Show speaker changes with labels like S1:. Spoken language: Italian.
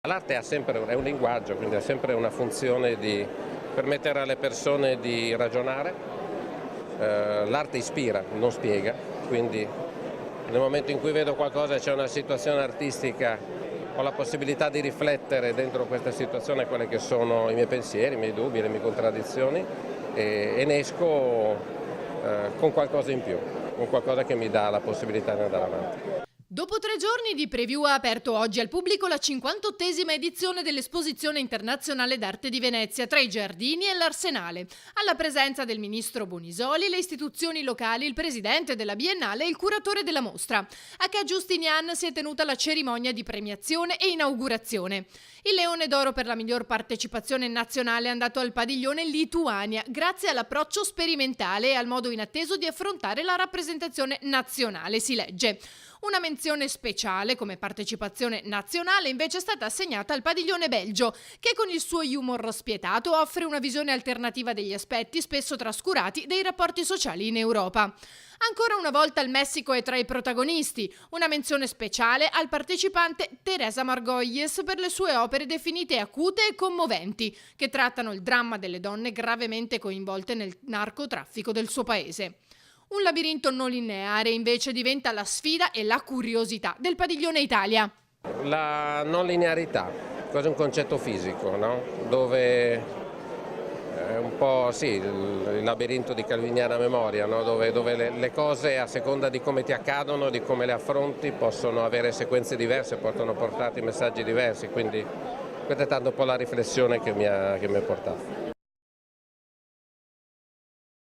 S1: L'arte è un linguaggio, quindi ha sempre una funzione di permettere alle persone di ragionare. L'arte ispira, non spiega, quindi nel momento in cui vedo qualcosa, c'è una situazione artistica, ho la possibilità di riflettere dentro questa situazione quelle che sono i miei pensieri, i miei dubbi, le mie contraddizioni e ne esco con qualcosa in più, con qualcosa che mi dà la possibilità di andare avanti.
S2: Dopo 3 giorni di preview ha aperto oggi al pubblico la 58esima edizione dell'Esposizione Internazionale d'Arte di Venezia tra i Giardini e l'Arsenale. Alla presenza del ministro Bonisoli, le istituzioni locali, il presidente della Biennale e il curatore della mostra. A Ca' Justinian si è tenuta la cerimonia di premiazione e inaugurazione. Il Leone d'Oro per la miglior partecipazione nazionale è andato al padiglione Lituania, grazie all'approccio sperimentale e al modo inatteso di affrontare la rappresentazione nazionale, si legge. Una menzione speciale come partecipazione nazionale invece è stata assegnata al padiglione Belgio, che con il suo humor spietato offre una visione alternativa degli aspetti spesso trascurati dei rapporti sociali in Europa. Ancora una volta il Messico è tra i protagonisti, una menzione speciale al partecipante Teresa Margolles per le sue opere definite acute e commoventi, che trattano il dramma delle donne gravemente coinvolte nel narcotraffico del suo paese. Un labirinto non lineare invece diventa la sfida e la curiosità del padiglione Italia.
S1: La non linearità, quasi un concetto fisico, no? Dove è un po' sì, il labirinto di calviniana memoria, no? Dove le cose a seconda di come ti accadono, di come le affronti, possono avere sequenze diverse, possono portarti messaggi diversi, quindi questa è tanto un po' la riflessione che mi ha portato.